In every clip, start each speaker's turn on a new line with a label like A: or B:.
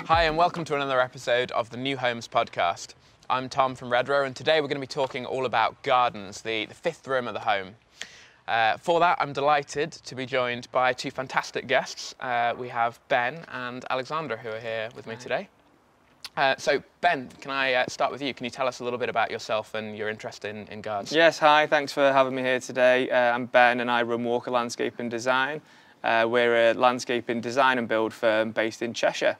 A: Hi and welcome to another episode of the New Homes podcast. I'm Tom from Redrow and today we're going to be talking all about gardens, the fifth room of the home. For that I'm delighted to be joined by two fantastic guests. We have Ben and Alexandra who are here with me today. So Ben, can I start with you? Can you tell us a little bit about yourself and your interest in gardens?
B: Yes, hi, thanks for having me here today. I'm Ben and I run Walker Landscape and Design. We're a landscaping design and build firm based in Cheshire.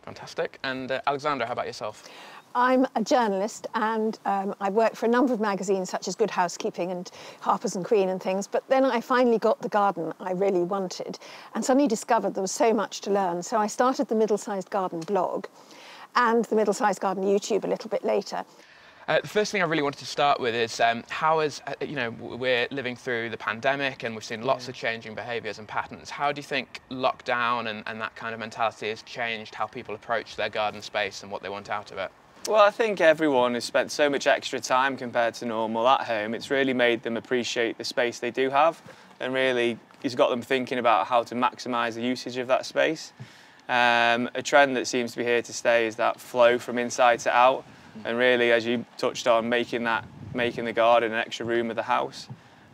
A: Fantastic. And Alexandra, how about yourself?
C: I'm a journalist and I worked for a number of magazines such as Good Housekeeping and Harper's and Queen and things, but then I finally got the garden I really wanted and suddenly discovered there was so much to learn. So I started the Middle-Sized Garden blog and the Middle-Sized Garden YouTube a little bit later.
A: The first thing I really wanted to start with is how is, we're living through the pandemic and we've seen lots of changing behaviours and patterns. How do you think lockdown and that kind of mentality has changed how people approach their garden space and what they want out of it?
B: Well, I think everyone has spent so much extra time compared to normal at home. It's really made them appreciate the space they do have and really it's got them thinking about how to maximise the usage of that space. A trend that seems to be here to stay is that flow from inside to out. And really, as you touched on, making the garden an extra room of the house.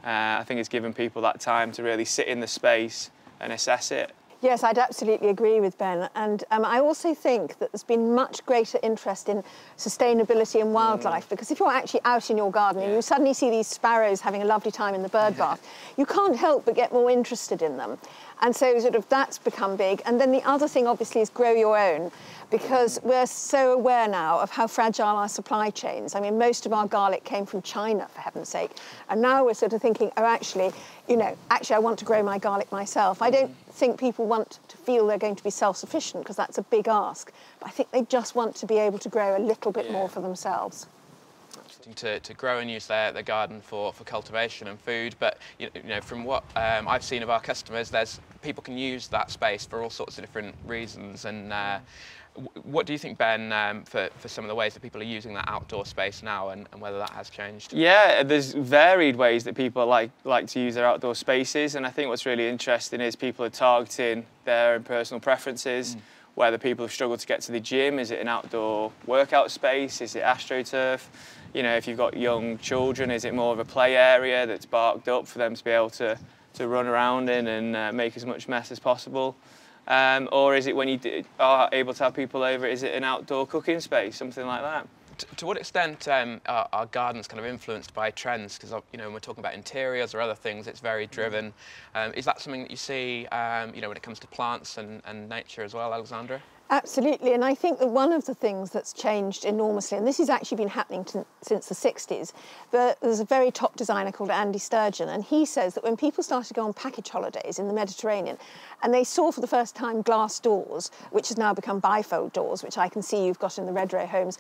B: I think it's given people that time to really sit in the space and assess it.
C: Yes, I'd absolutely agree with Ben. And I also think that there's been much greater interest in sustainability and wildlife because if you're actually out in your garden and you suddenly see these sparrows having a lovely time in the bird bath, you can't help but get more interested in them. And so sort of that's become big. And then the other thing obviously is grow your own because we're so aware now of how fragile our supply chains. I mean, most of our garlic came from China, for heaven's sake. And now we're sort of thinking, oh, actually, I want to grow my garlic myself. I don't think people want to feel they're going to be self-sufficient because that's a big ask. But I think they just want to be able to grow a little bit more for themselves.
A: To grow and use their garden for cultivation and food, but from what I've seen of our customers, people can use that space for all sorts of different reasons. And what do you think, Ben, for some of the ways that people are using that outdoor space now, and whether that has changed?
B: Yeah, there's varied ways that people like to use their outdoor spaces, and I think what's really interesting is people are targeting their own personal preferences. Whether people have struggled to get to the gym, is it an outdoor workout space? Is it AstroTurf? If you've got young children, is it more of a play area that's barked up for them to be able to run around in and make as much mess as possible? Or is it when you are able to have people over, is it an outdoor cooking space, something like that?
A: To what extent are gardens kind of influenced by trends? Because when we're talking about interiors or other things, it's very driven. Is that something that you see when it comes to plants and nature as well, Alexandra?
C: Absolutely, and I think that one of the things that's changed enormously, and this has actually been happening since the 60s, there's a very top designer called Andy Sturgeon, and he says that when people started to go on package holidays in the Mediterranean, and they saw for the first time glass doors, which has now become bifold doors, which I can see you've got in the Redrow homes,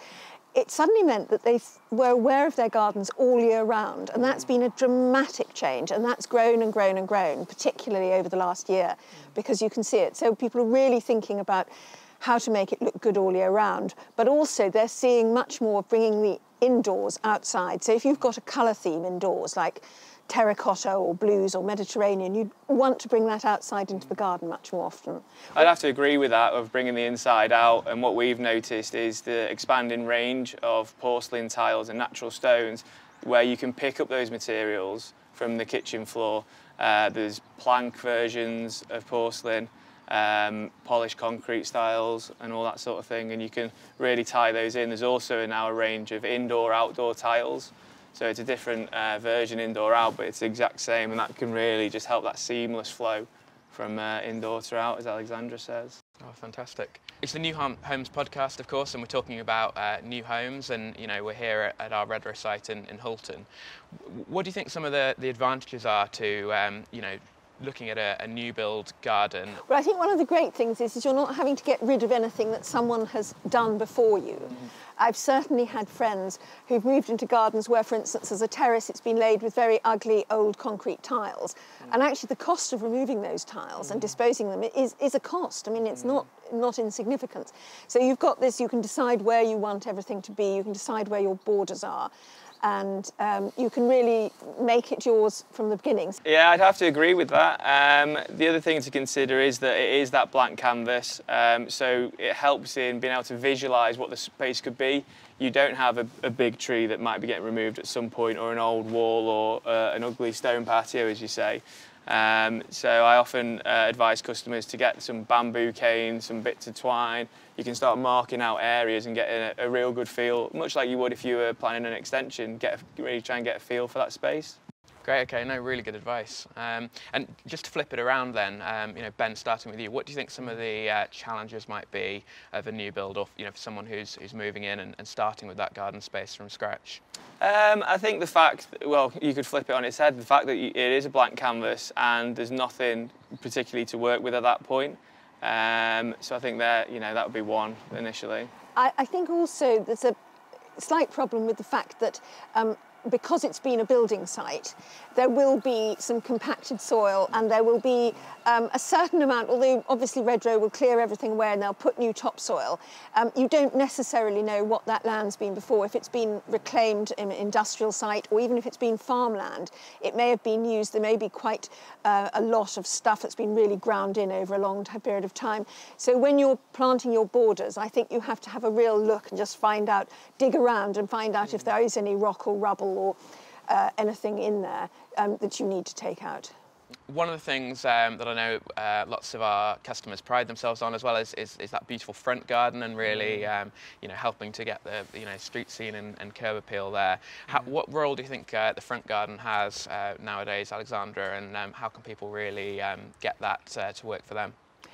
C: it suddenly meant that they were aware of their gardens all year round, and that's been a dramatic change, and that's grown and grown and grown, particularly over the last year, because you can see it. So people are really thinking about how to make it look good all year round, but also they're seeing much more of bringing the indoors outside. So if you've got a colour theme indoors, like terracotta or blues or Mediterranean, you want to bring that outside into the garden much more often.
B: I'd have to agree with that, of bringing the inside out, and what we've noticed is the expanding range of porcelain tiles and natural stones where you can pick up those materials from the kitchen floor. There's plank versions of porcelain, polished concrete styles and all that sort of thing, and you can really tie those in. There's also now a range of indoor-outdoor tiles, so it's a different version indoor-out, but it's the exact same, and that can really just help that seamless flow from indoor to out, as Alexandra says.
A: Oh, fantastic. It's the New Homes podcast, of course, and we're talking about new homes, and we're here at our Redrow site in Hulton. What do you think some of the advantages are to looking at a new build garden?
C: Well, I think one of the great things is you're not having to get rid of anything that someone has done before you. I've certainly had friends who've moved into gardens where, for instance, as a terrace, it's been laid with very ugly old concrete tiles. And actually the cost of removing those tiles and disposing them is a cost. I mean, it's not insignificant. So you've got this, you can decide where you want everything to be, you can decide where your borders are. and you can really make it yours from the beginnings.
B: Yeah, I'd have to agree with that. The other thing to consider is that it is that blank canvas, so it helps in being able to visualise what the space could be. You don't have a big tree that might be getting removed at some point, or an old wall, or an ugly stone patio, as you say. So I often advise customers to get some bamboo canes, some bits of twine. You can start marking out areas and get a real good feel, much like you would if you were planning an extension, really try and get a feel for that space.
A: Great, okay, no, really good advice. And just to flip it around then, Ben, starting with you, what do you think some of the challenges might be of a new build, or for someone who's moving in and starting with that garden space from scratch?
B: I think the fact, well, you could flip it on its head, the fact that it is a blank canvas and there's nothing particularly to work with at that point. So I think that would be one initially.
C: I think also there's a slight problem with the fact that because it's been a building site, there will be some compacted soil, and there will be a certain amount, although obviously Redrow will clear everything away and they'll put new topsoil, you don't necessarily know what that land's been before. If it's been reclaimed in an industrial site, or even if it's been farmland, it may have been used. There may be quite a lot of stuff that's been really ground in over a long period of time. So when you're planting your borders, I think you have to have a real look and just dig around and find out if there is any rock or rubble or anything in there that you need to take out.
A: One of the things that I know lots of our customers pride themselves on as well is that beautiful front garden, and really helping to get the street scene and curb appeal there. What role do you think the front garden has nowadays, Alexandra, and how can people really get that to work for them?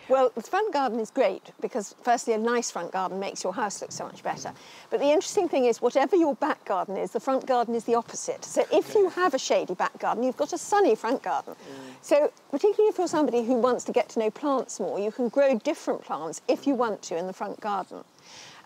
C: Well, the front garden is great because, firstly, a nice front garden makes your house look so much better. But the interesting thing is, whatever your back garden is, the front garden is the opposite. So if you have a shady back garden, you've got a sunny front garden. So particularly if you're somebody who wants to get to know plants more, you can grow different plants if you want to in the front garden.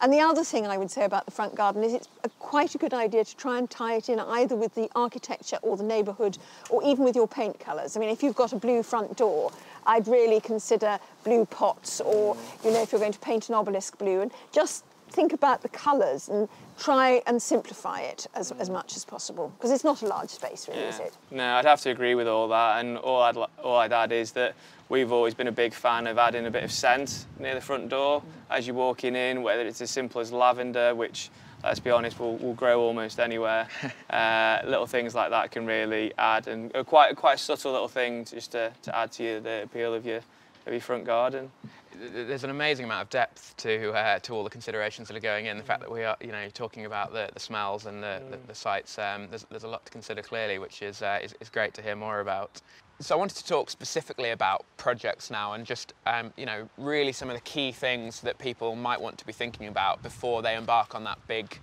C: And the other thing I would say about the front garden is it's quite a good idea to try and tie it in either with the architecture or the neighbourhood, or even with your paint colours. I mean, if you've got a blue front door, I'd really consider blue pots, or, if you're going to paint an obelisk blue, and just think about the colours and try and simplify it as much as possible, because it's not a large space, really, is it?
B: No, I'd have to agree with all that, and all I'd add is that we've always been a big fan of adding a bit of scent near the front door as you're walking in, whether it's as simple as lavender, which, let's be honest, will grow almost anywhere. Little things like that can really add, and quite a subtle little thing just to add to the appeal of your front garden.
A: There's an amazing amount of depth to all the considerations that are going in. The fact that we are, talking about the smells and the sights. There's a lot to consider clearly, which is great to hear more about. So I wanted to talk specifically about projects now, and just really some of the key things that people might want to be thinking about before they embark on that big,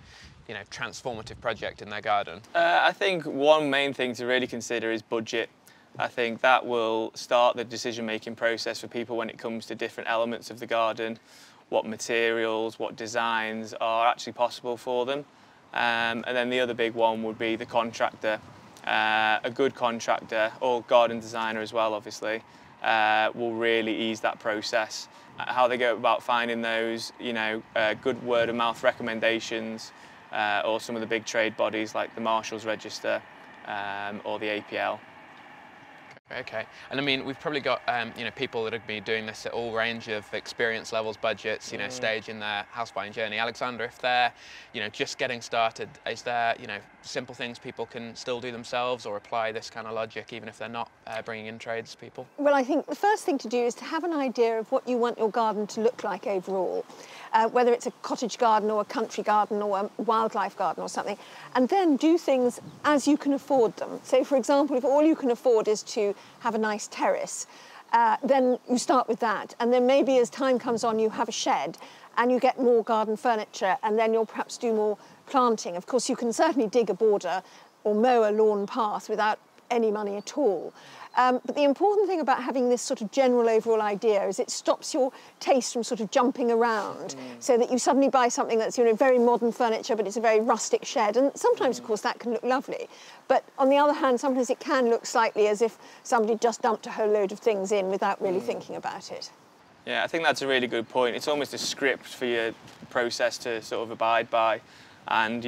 A: transformative project in their garden.
B: I think one main thing to really consider is budget. I think that will start the decision-making process for people when it comes to different elements of the garden, what materials, what designs are actually possible for them. And then the other big one would be the contractor. A good contractor, or garden designer as well, obviously, will really ease that process. How they go about finding those, good word-of-mouth recommendations, or some of the big trade bodies like the Marshalls Register or the APL.
A: Okay, and I mean, we've probably got people that are going to be doing this at all range of experience levels, budgets, stage in their house buying journey. Alexandra, if they're just getting started, is there simple things people can still do themselves, or apply this kind of logic even if they're not bringing in tradespeople?
C: Well, I think the first thing to do is to have an idea of what you want your garden to look like overall. Whether it's a cottage garden or a country garden or a wildlife garden or something, and then do things as you can afford them. So, for example, if all you can afford is to have a nice terrace, then you start with that, and then maybe as time comes on you have a shed and you get more garden furniture, and then you'll perhaps do more planting. Of course, you can certainly dig a border or mow a lawn path without any money at all. But the important thing about having this sort of general overall idea is it stops your taste from sort of jumping around, so that you suddenly buy something that's very modern furniture, but it's a very rustic shed. And sometimes, of course, that can look lovely. But on the other hand, sometimes it can look slightly as if somebody just dumped a whole load of things in without really thinking about it.
B: Yeah, I think that's a really good point. It's almost a script for your process to sort of abide by. And,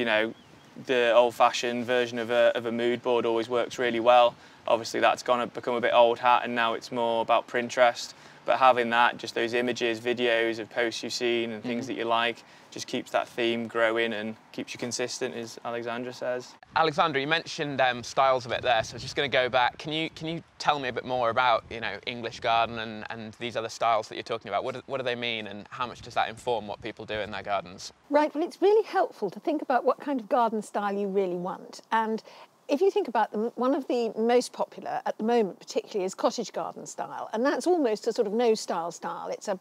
B: the old-fashioned version of a mood board always works really well. Obviously that's gone to become a bit old hat, and now it's more about Pinterest. But having that, just those images, videos of posts you've seen and things that you like, just keeps that theme growing and keeps you consistent, as Alexandra says.
A: Alexandra, you mentioned styles of it there, so I was just going to go back. Can you tell me a bit more about, you know, English garden and these other styles that you're talking about? What do they mean, and how much does that inform what people do in their gardens?
C: Right, well, it's really helpful to think about what kind of garden style you really want. And if you think about them, one of the most popular at the moment particularly is cottage garden style, and that's almost a sort of no-style style. It's a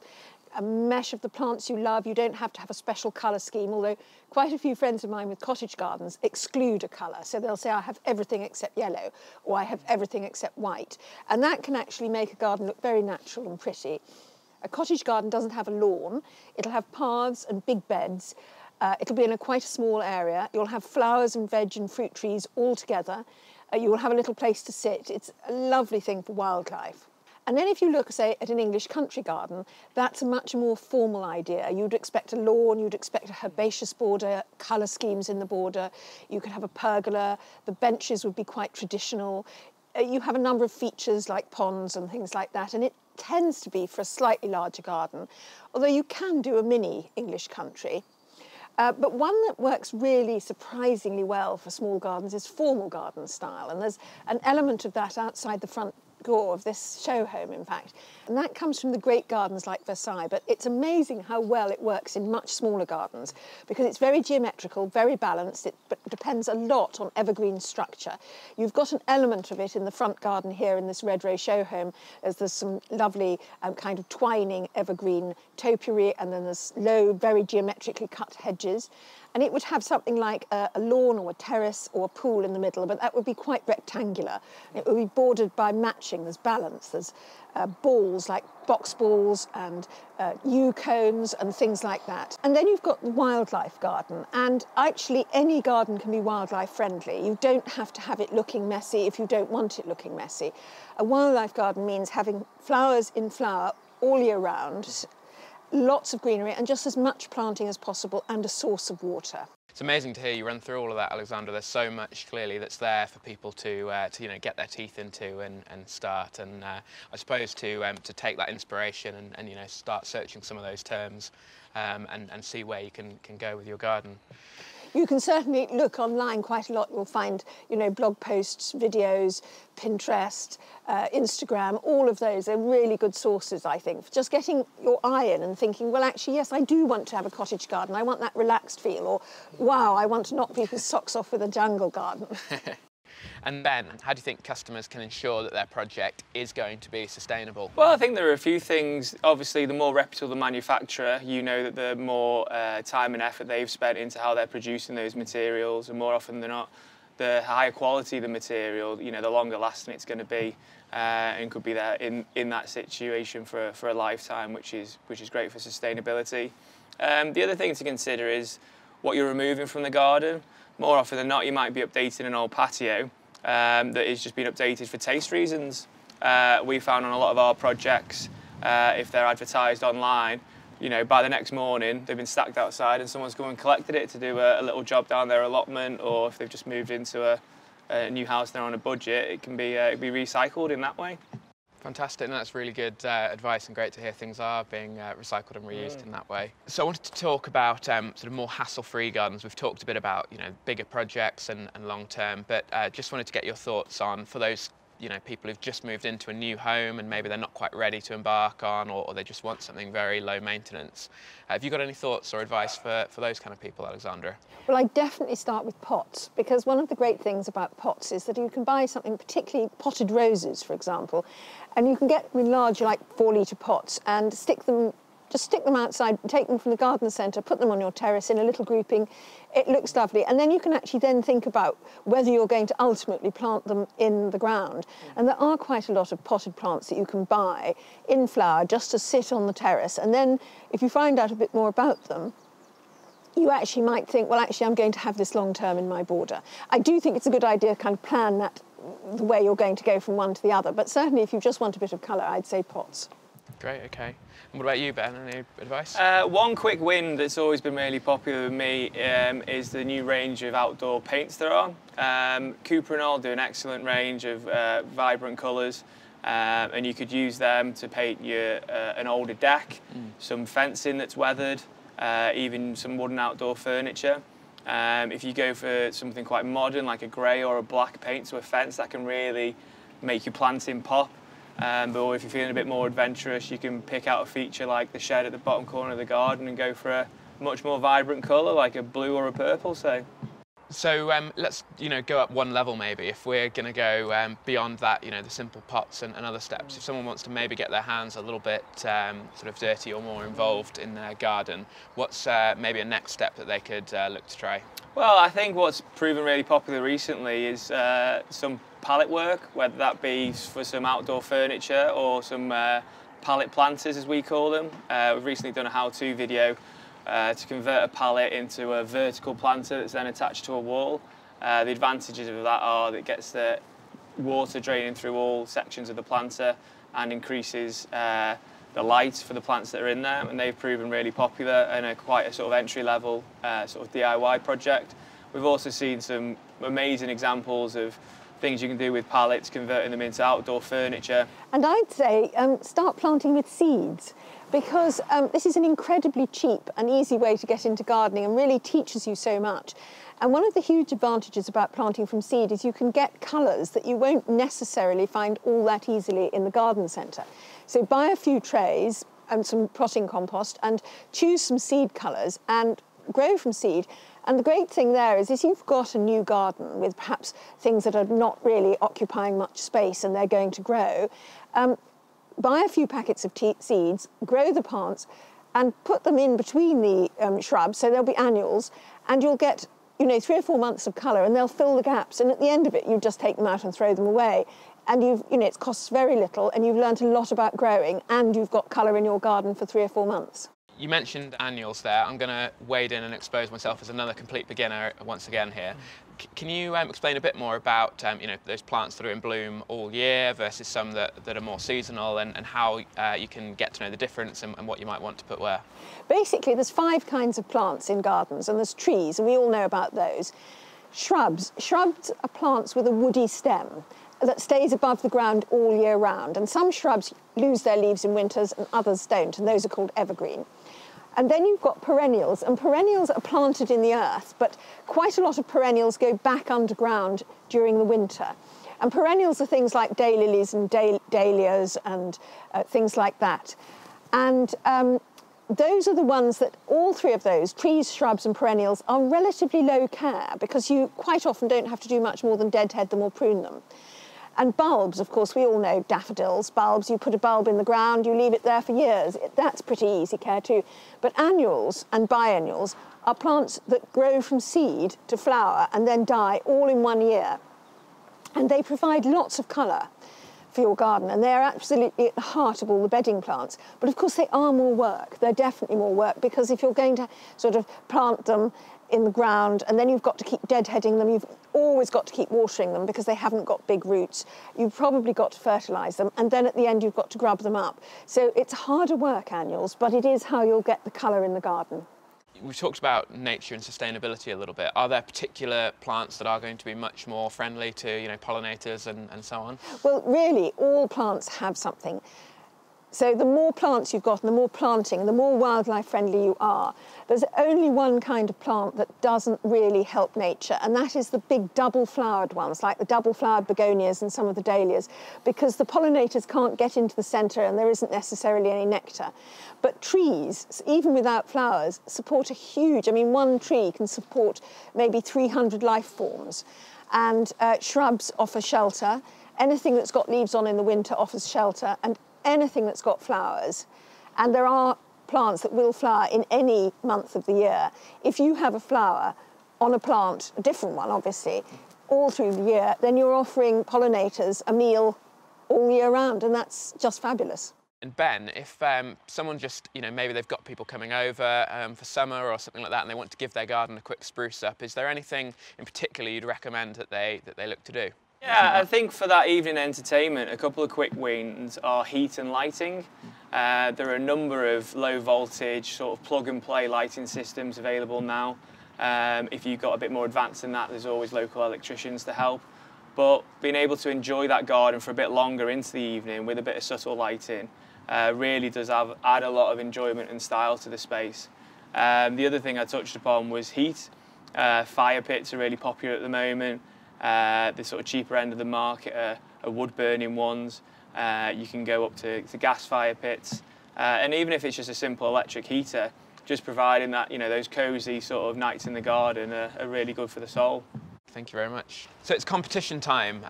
C: mesh of the plants you love. You don't have to have a special colour scheme, although quite a few friends of mine with cottage gardens exclude a colour. So they'll say, I have everything except yellow, or I have everything except white. And that can actually make a garden look very natural and pretty. A cottage garden doesn't have a lawn. It'll have paths and big beds. It'll be in quite a small area. You'll have flowers and veg and fruit trees all together. You will have a little place to sit. It's a lovely thing for wildlife. And then if you look, say, at an English country garden, that's a much more formal idea. You'd expect a lawn, you'd expect a herbaceous border, colour schemes in the border. You could have a pergola. The benches would be quite traditional. You have a number of features like ponds and things like that, and it tends to be for a slightly larger garden, although you can do a mini English country. But one that works really surprisingly well for small gardens is formal garden style, and there's an element of that outside the front door of this show home, in fact. And that comes from the great gardens like Versailles, but it's amazing how well it works in much smaller gardens because it's very geometrical, very balanced, but depends a lot on evergreen structure. You've got an element of it in the front garden here in this Red Rose show home, as there's some lovely kind of twining evergreen topiary, and then there's low, very geometrically cut hedges. And it would have something like a lawn or a terrace or a pool in the middle, but that would be quite rectangular. It would be bordered by matching. There's balance. There's balls like box balls and yew cones and things like that. And then you've got the wildlife garden. And actually, any garden can be wildlife friendly. You don't have to have it looking messy if you don't want it looking messy. A wildlife garden means having flowers in flower all year round, lots of greenery and just as much planting as possible, and a source of water.
A: It's amazing to hear you run through all of that, Alexandra. There's so much clearly that's there for people to you know, get their teeth into and start, and I suppose to take that inspiration and you know, start searching some of those terms and see where you can go with your garden.
C: You can certainly look online quite a lot. You'll find, you know, blog posts, videos, Pinterest, Instagram, all of those are really good sources, I think, for just getting your eye in and thinking, well, actually, yes, I do want to have a cottage garden. I want that relaxed feel, or, wow, I want to knock people's socks off with a jungle garden.
A: And Ben, how do you think customers can ensure that their project is going to be sustainable?
B: Well, I think there are a few things. Obviously, the more reputable the manufacturer, you know that the more time and effort they've spent into how they're producing those materials, and more often than not, the higher quality the material, you know, the longer lasting it's going to be, and could be there in that situation for a lifetime, which is great for sustainability. The other thing to consider is what you're removing from the garden. More often than not, you might be updating an old patio that is just being updated for taste reasons. We found on a lot of our projects, if they're advertised online, you know, by the next morning they've been stacked outside and someone's come and collected it to do a little job down their allotment, or if they've just moved into a new house, they're on a budget, it can be recycled in that way.
A: Fantastic, and that's really good advice, and great to hear things are being recycled and reused in that way. So I wanted to talk about sort of more hassle-free gardens. We've talked a bit about, you know, bigger projects and long-term, but just wanted to get your thoughts on, for those, you know, people who've just moved into a new home and maybe they're not quite ready to embark on, or they just want something very low maintenance. Have you got any thoughts or advice for those kind of people, Alexandra?
C: Well, I definitely start with pots, because one of the great things about pots is that you can buy something, particularly potted roses, for example, and you can get large, like 4-litre pots, and stick them outside, take them from the garden centre, put them on your terrace in a little grouping. It looks lovely. And then you can actually then think about whether you're going to ultimately plant them in the ground. And there are quite a lot of potted plants that you can buy in flower just to sit on the terrace. And then if you find out a bit more about them, you actually might think, well, actually, I'm going to have this long term in my border. I do think it's a good idea to kind of plan that the way you're going to go from one to the other. But certainly if you just want a bit of colour, I'd say pots.
A: Great, okay. And what about you, Ben? Any advice?
B: One quick win that's always been really popular with me is the new range of outdoor paints they're on. Cooper and All do an excellent range of vibrant colours, and you could use them to paint an older deck, some fencing that's weathered, even some wooden outdoor furniture. If you go for something quite modern, like a grey or a black paint to a fence, that can really make your planting pop. But if you're feeling a bit more adventurous, you can pick out a feature like the shed at the bottom corner of the garden and go for a much more vibrant colour, like a blue or a purple, say.
A: So let's go up one level maybe. If we're going to go beyond that, the simple pots and other steps. If someone wants to maybe get their hands a little bit sort of dirty or more involved in their garden, what's maybe a next step that they could look to try?
B: Well, I think what's proven really popular recently is some pallet work, whether that be for some outdoor furniture or some pallet planters, as we call them. We've recently done a how-to video to convert a pallet into a vertical planter that's then attached to a wall. The advantages of that are that it gets the water draining through all sections of the planter and increases the light for the plants that are in there, and they've proven really popular and are quite a sort of entry-level sort of DIY project. We've also seen some amazing examples of things you can do with pallets, converting them into outdoor furniture.
C: And I'd say start planting with seeds, because this is an incredibly cheap and easy way to get into gardening and really teaches you so much. And one of the huge advantages about planting from seed is you can get colours that you won't necessarily find all that easily in the garden centre. So buy a few trays and some potting compost and choose some seed colours and grow from seed. And the great thing there is you've got a new garden with perhaps things that are not really occupying much space and they're going to grow. Buy a few packets of seeds, grow the plants and put them in between the shrubs, so they'll be annuals, and you'll get 3 or 4 months of colour and they'll fill the gaps, and at the end of it you just take them out and throw them away. And it costs very little and you've learnt a lot about growing and you've got colour in your garden for 3 or 4 months.
A: You mentioned annuals there. I'm going to wade in and expose myself as another complete beginner once again here. Can you explain a bit more about those plants that are in bloom all year versus some that are more seasonal, and how you can get to know the difference and what you might want to put where?
C: Basically, there's 5 kinds of plants in gardens, and there's trees, and we all know about those. Shrubs are plants with a woody stem that stays above the ground all year round, and some shrubs lose their leaves in winters and others don't, and those are called evergreen. And then you've got perennials, and perennials are planted in the earth, but quite a lot of perennials go back underground during the winter. And perennials are things like daylilies and dahlias and things like that. And those are the ones that, all 3 of those, trees, shrubs and perennials, are relatively low care because you quite often don't have to do much more than deadhead them or prune them. And bulbs, of course, we all know daffodils, bulbs, you put a bulb in the ground, you leave it there for years. That's pretty easy care too. But annuals and biennials are plants that grow from seed to flower and then die all in 1 year. And they provide lots of colour for your garden, and they're absolutely at the heart of all the bedding plants. But of course they are more work, they're definitely more work, because if you're going to sort of plant them in the ground and then you've got to keep deadheading them, you've always got to keep watering them because they haven't got big roots, you've probably got to fertilise them, and then at the end you've got to grub them up. So it's harder work, annuals, but it is how you'll get the colour in the garden.
A: We've talked about nature and sustainability a little bit. Are there particular plants that are going to be much more friendly to pollinators and so on?
C: Well, really, all plants have something. So the more plants you've got and the more planting, the more wildlife friendly you are. There's only one kind of plant that doesn't really help nature, and that is the big double-flowered ones, like the double-flowered begonias and some of the dahlias, because the pollinators can't get into the centre and there isn't necessarily any nectar. But trees, even without flowers, support a huge, one tree can support maybe 300 life forms. And shrubs offer shelter. Anything that's got leaves on in the winter offers shelter, and anything that's got flowers. And there are plants that will flower in any month of the year. If you have a flower on a plant, a different one obviously, all through the year, then you're offering pollinators a meal all year round, and that's just fabulous.
A: And Ben, if someone just, maybe they've got people coming over for summer or something like that, and they want to give their garden a quick spruce up, is there anything in particular you'd recommend that they look to do?
B: Yeah, I think for that evening entertainment, a couple of quick wins are heat and lighting. There are a number of low voltage sort of plug and play lighting systems available now. If you've got a bit more advanced than that, there's always local electricians to help. But being able to enjoy that garden for a bit longer into the evening with a bit of subtle lighting really does add a lot of enjoyment and style to the space. The other thing I touched upon was heat. Fire pits are really popular at the moment. The sort of cheaper end of the market are wood burning ones. You can go up to gas fire pits, and even if it's just a simple electric heater, just providing that, those cosy sort of nights in the garden are really good for the soul.
A: Thank you very much. So it's competition time.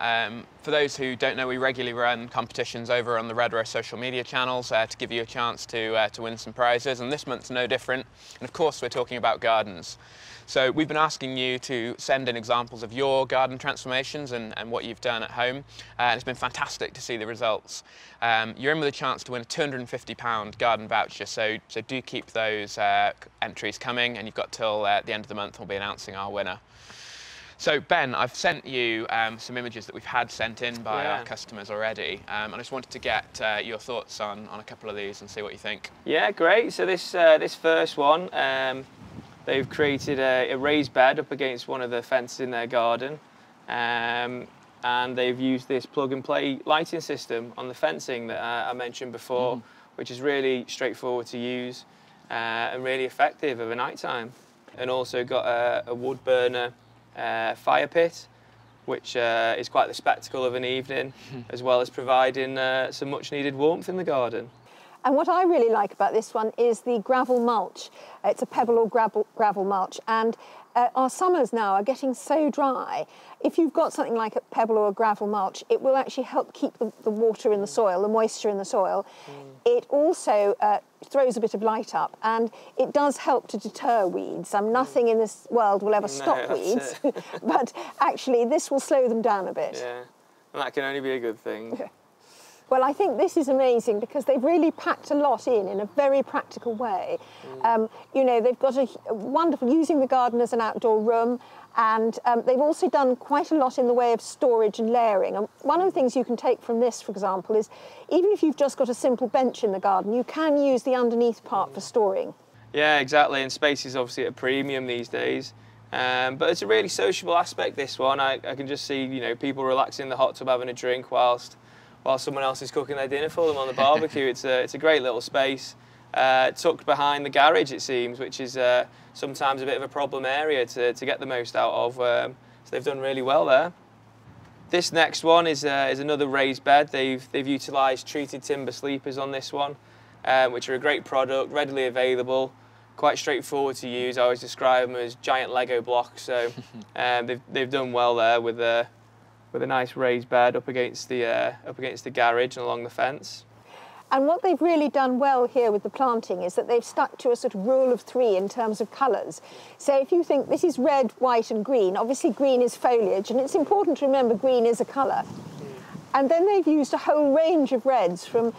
A: For those who don't know, we regularly run competitions over on the Red Row social media channels to give you a chance to win some prizes, and this month's no different. And of course, we're talking about gardens. So we've been asking you to send in examples of your garden transformations and what you've done at home, and it's been fantastic to see the results. You're in with a chance to win a £250 garden voucher, so do keep those entries coming, and you've got till the end of the month. We'll be announcing our winner. So Ben, I've sent you some images that we've had sent in by our customers already, and I just wanted to get your thoughts on a couple of these and see what you think.
B: Yeah, great. So this first one, they've created a raised bed up against one of the fences in their garden, and they've used this plug and play lighting system on the fencing that I mentioned before, which is really straightforward to use and really effective of a night time. And also got a wood burner fire pit, which is quite the spectacle of an evening, as well as providing some much needed warmth in the garden.
C: And what I really like about this one is the gravel mulch. It's a pebble or gravel mulch, and our summers now are getting so dry. If you've got something like a pebble or a gravel mulch, it will actually help keep the water in the soil, the moisture in the soil. It also throws a bit of light up, and it does help to deter weeds. Nothing in this world will ever stop weeds, but actually this will slow them down a bit.
B: Yeah, and that can only be a good thing.
C: Well, I think this is amazing because they've really packed a lot in a very practical way. They've got a wonderful, using the garden as an outdoor room, and they've also done quite a lot in the way of storage and layering. And one of the things you can take from this, for example, is even if you've just got a simple bench in the garden, you can use the underneath part for storing.
B: Yeah, exactly, and space is obviously at a premium these days. But it's a really sociable aspect, this one. I can just see, people relaxing in the hot tub having a drink whilst someone else is cooking their dinner for them on the barbecue. It's a great little space, tucked behind the garage, it seems, which is sometimes a bit of a problem area to get the most out of. So they've done really well there. This next one is another raised bed. They've utilised treated timber sleepers on this one, which are a great product, readily available, quite straightforward to use. I always describe them as giant Lego blocks. So they've done well there with a nice raised bed up against the garage and along the fence.
C: And what they've really done well here with the planting is that they've stuck to a sort of rule of 3 in terms of colours. So if you think this is red, white and green, obviously green is foliage, and it's important to remember green is a colour. And then they've used a whole range of reds from,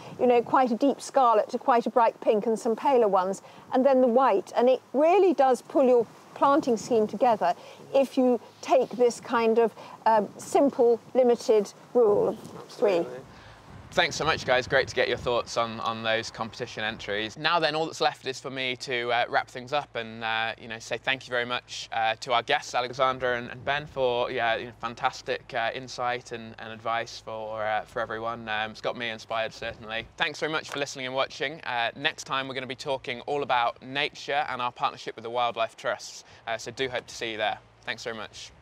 C: quite a deep scarlet to quite a bright pink and some paler ones, and then the white. And it really does pull your planting scheme together if you take this kind of simple, limited rule of 3.
B: Absolutely.
A: Thanks so much, guys. Great to get your thoughts on those competition entries. Now then, all that's left is for me to wrap things up and say thank you very much to our guests, Alexandra and Ben, for fantastic insight and advice for everyone. It's got me inspired, certainly. Thanks very much for listening and watching. Next time we're going to be talking all about nature and our partnership with the Wildlife Trusts. So do hope to see you there. Thanks very much.